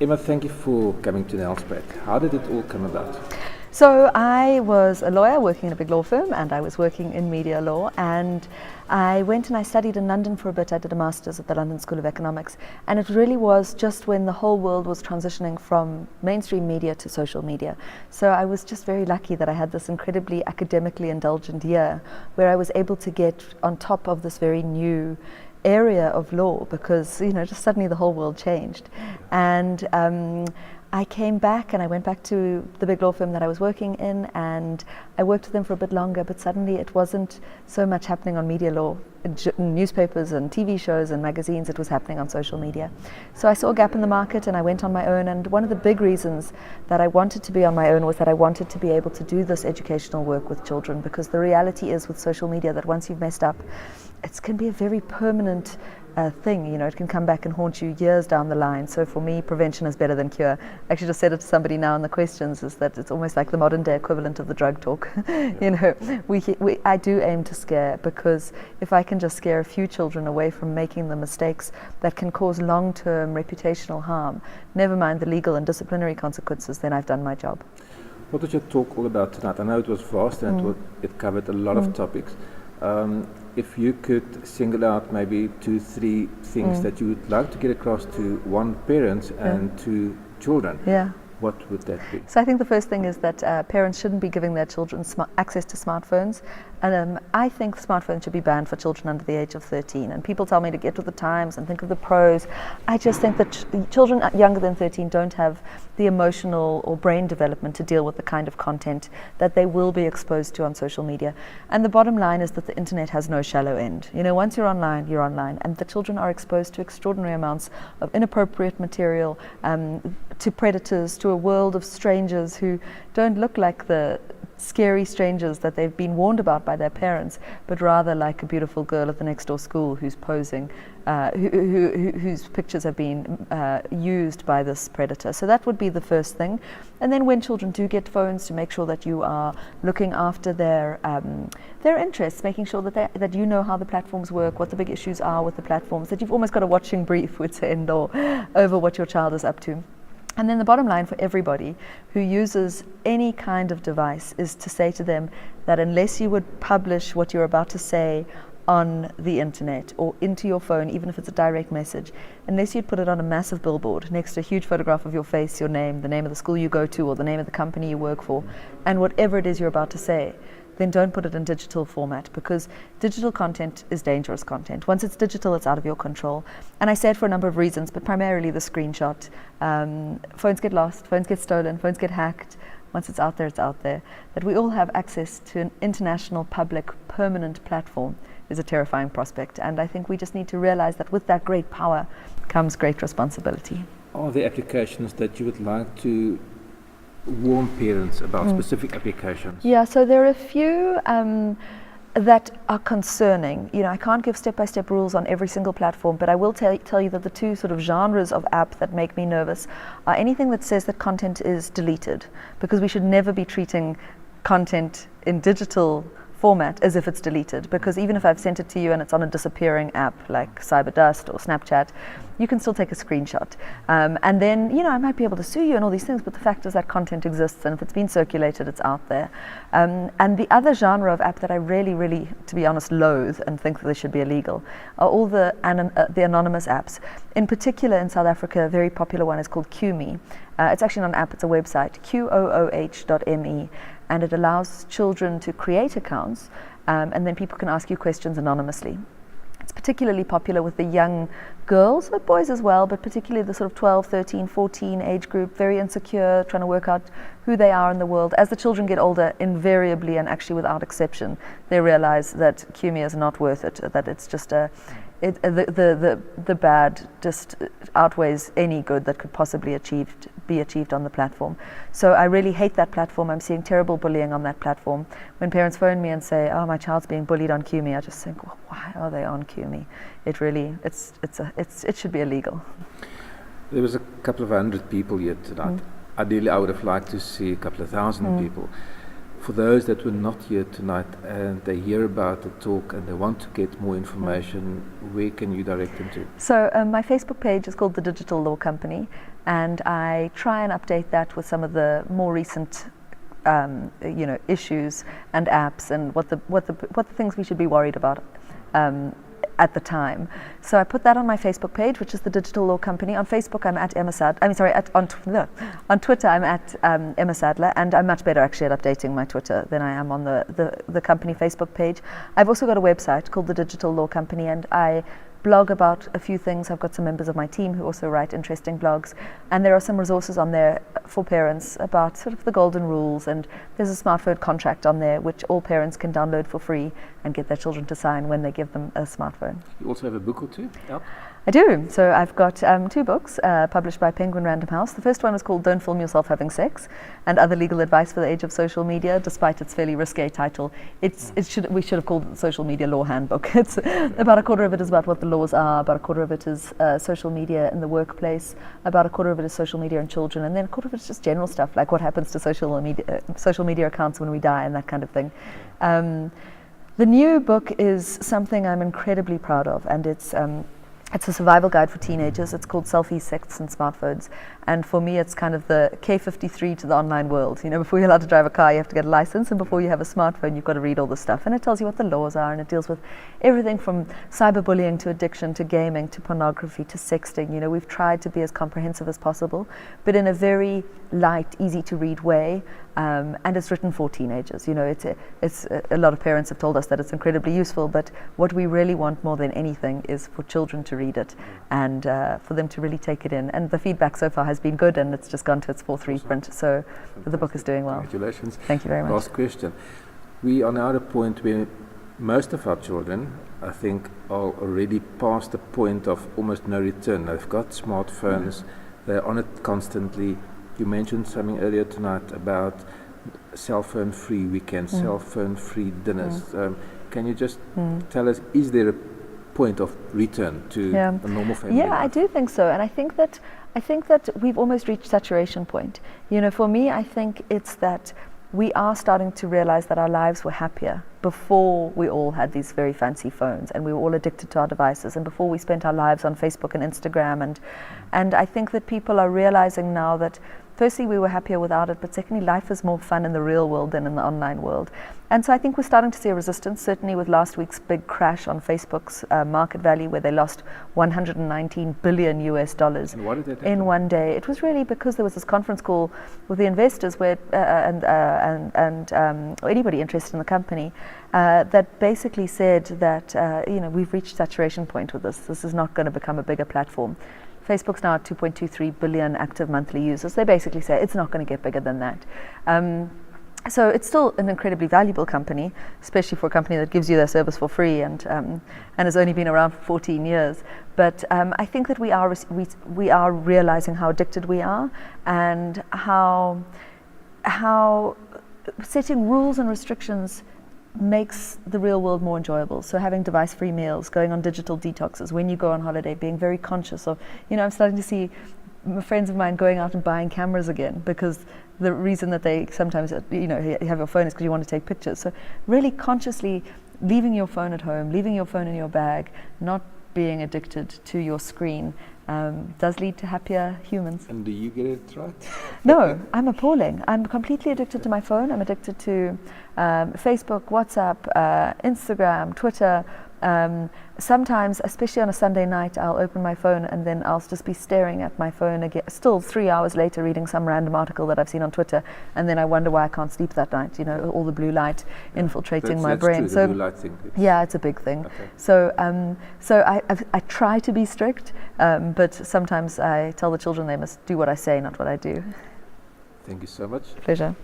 Emma, thank you for coming to Nelspruit. How did it all come about? So I was a lawyer working in a big law firm, and I was working in media law, and I went and I studied in London for a bit. I did a master's at the London School of Economics, and it really was just when the whole world was transitioning from mainstream media to social media. So I was just very lucky that I had this incredibly academically indulgent year where I was able to get on top of this very new area of law, because just suddenly the whole world changed. And I came back and I went back to the big law firm that I was working in, and I worked with them for a bit longer, but suddenly it wasn't so much happening on media law, newspapers and TV shows and magazines. It was happening on social media. So I saw a gap in the market and I went on my own, and one of the big reasons that I wanted to be on my own was that I wanted to be able to do this educational work with children, because the reality is with social media that once you've messed up, it can be a very permanent thing. It can come back and haunt you years down the line. So for me, prevention is better than cure. I actually just said it to somebody now in the questions, is that it's almost like the modern day equivalent of the drug talk. I do aim to scare, because if I can just scare a few children away from making the mistakes that can cause long-term reputational harm, never mind the legal and disciplinary consequences, then I've done my job. What was your talk all about tonight? I know it was vast and it covered a lot of topics. If you could single out maybe 2-3 things that you would like to get across to one, parents and to children, what would that be? So I think the first thing is that parents shouldn't be giving their children access to smartphones. And I think smartphones should be banned for children under the age of 13. And people tell me to get with the times and think of the pros. I just think that children younger than 13 don't have the emotional or brain development to deal with the kind of content that they will be exposed to on social media. And the bottom line is that the internet has no shallow end. Once you're online, you're online. And the children are exposed to extraordinary amounts of inappropriate material, to predators, to a world of strangers who don't look like the scary strangers that they've been warned about by their parents, but rather like a beautiful girl at the next door school who's posing, whose pictures have been used by this predator. So that would be the first thing. And then when children do get phones, to make sure that you are looking after their interests, making sure that you know how the platforms work, what the big issues are with the platforms, that you've almost got a watching brief with end-or over what your child is up to. And then the bottom line for everybody who uses any kind of device is to say to them that unless you would publish what you're about to say on the internet or into your phone, even if it's a direct message, unless you'd put it on a massive billboard next to a huge photograph of your face, your name, the name of the school you go to, or the name of the company you work for, and whatever it is you're about to say, then don't put it in digital format, because digital content is dangerous content. Once it's digital, it's out of your control. And I say it for a number of reasons, but primarily the screenshot. Phones get lost, phones get stolen, phones get hacked. Once it's out there, it's out there. That we all have access to an international, public, permanent platform is a terrifying prospect. And I think we just need to realize that with that great power comes great responsibility. Are there applications that you would like to warn parents about, specific applications? Yeah, so there are a few that are concerning. I can't give step-by-step rules on every single platform, but I will tell you that the two sort of genres of app that make me nervous are anything that says that content is deleted, because we should never be treating content in digital format as if it's deleted, because even if I've sent it to you and it's on a disappearing app like Cyberdust or Snapchat, you can still take a screenshot. And then, I might be able to sue you and all these things, but the fact is that content exists, and if it's been circulated, it's out there. And the other genre of app that I really, really, to be honest, loathe and think that they should be illegal are all the anonymous apps. In particular, in South Africa, a very popular one is called QMe. It's actually not an app, it's a website, qooh.me. And it allows children to create accounts, and then people can ask you questions anonymously. It's particularly popular with the young girls, but boys as well, but particularly the sort of 12, 13, 14 age group, very insecure, trying to work out who they are in the world. As the children get older, invariably and actually without exception, they realize that QMe is not worth it, that it's just the bad just outweighs any good that could possibly be achieved on the platform. So I really hate that platform. I'm seeing terrible bullying on that platform. When parents phone me and say, "Oh, my child's being bullied on QMe," I just think, well, why are they on QMe? It really, it should be illegal. There was a couple of 100 people here tonight. Ideally, I would have liked to see a couple of thousand people. For those that were not here tonight and they hear about the talk and they want to get more information, where can you direct them to? So my Facebook page is called The Digital Law Company, and I try and update that with some of the more recent issues and apps and what the things we should be worried about at the time. So I put that on my Facebook page, which is the Digital Law Company. On Facebook, I'm at Emma on Twitter, I'm at Emma Sadleir, and I'm much better actually at updating my Twitter than I am on the company Facebook page. I've also got a website called the Digital Law Company, and I blog about a few things. I've got some members of my team who also write interesting blogs, and there are some resources on there for parents about sort of the golden rules, and there's a smartphone contract on there which all parents can download for free and get their children to sign when they give them a smartphone. You also have a book or two out? I do. So I've got 2 books published by Penguin Random House. The first one is called Don't Film Yourself Having Sex and Other Legal Advice for the Age of Social Media, despite its fairly risque title. We should have called it the Social Media Law Handbook. It's about a quarter of it is about what the laws are, about a quarter of it is social media in the workplace, about a quarter of it is social media and children, and then a quarter of it is just general stuff like what happens to social media accounts when we die and that kind of thing. The new book is something I'm incredibly proud of, and it's a survival guide for teenagers. It's called Selfies, Sex and Smartphones. And for me, it's kind of the K53 to the online world. You know, before you're allowed to drive a car, you have to get a license. And before you have a smartphone, you've got to read all this stuff. And it tells you what the laws are. And it deals with everything from cyberbullying to addiction to gaming to pornography to sexting. You know, we've tried to be as comprehensive as possible, but in a very light, easy to read way. And it's written for teenagers. You know, it's a lot of parents have told us that it's incredibly useful, but what we really want more than anything is for children to read it and for them to really take it in. And the feedback so far has been good, and it's just gone to its 4th reprint. So the book is doing well. Congratulations. Thank you very much. Last question. We are now at a point where most of our children, I think, are already past the point of almost no return. They've got smartphones, they're on it constantly. You mentioned something earlier tonight about cell phone free weekends, cell phone free dinners. Can you just tell us, is there a point of return to a normal family life? I do think so, and I think that we've almost reached saturation point. You know, for me, I think it's that we are starting to realize that our lives were happier before we all had these very fancy phones and we were all addicted to our devices, and before we spent our lives on Facebook and Instagram, and I think that people are realizing now that firstly, we were happier without it, but secondly, life is more fun in the real world than in the online world. And so I think we're starting to see a resistance, certainly with last week's big crash on Facebook's market value, where they lost $119 billion And why did that happen? in one day. It was really because there was this conference call with the investors where and anybody interested in the company that basically said that we've reached saturation point with this. This is not going to become a bigger platform. Facebook's now at 2.23 billion active monthly users. They basically say it's not going to get bigger than that. So it's still an incredibly valuable company, especially for a company that gives you their service for free and has only been around for 14 years. But I think that we are realizing how addicted we are, and how setting rules and restrictions makes the real world more enjoyable. So having device-free meals, going on digital detoxes, when you go on holiday, being very conscious of, I'm starting to see friends of mine going out and buying cameras again, because the reason that they sometimes, you have your phone is because you want to take pictures. So really consciously leaving your phone at home, leaving your phone in your bag, not being addicted to your screen, does lead to happier humans. And do you get it right? No, I'm appalling. I'm completely addicted to my phone. I'm addicted to Facebook, WhatsApp, Instagram, Twitter. Sometimes, especially on a Sunday night, I'll open my phone and then I'll just be staring at my phone again, still 3 hours later reading some random article that I've seen on Twitter, and then I wonder why I can't sleep that night, all the blue light infiltrating my brain. True, the blue light thing. It's a big thing. Okay. So I try to be strict, but sometimes I tell the children they must do what I say, not what I do. Thank you so much. Pleasure.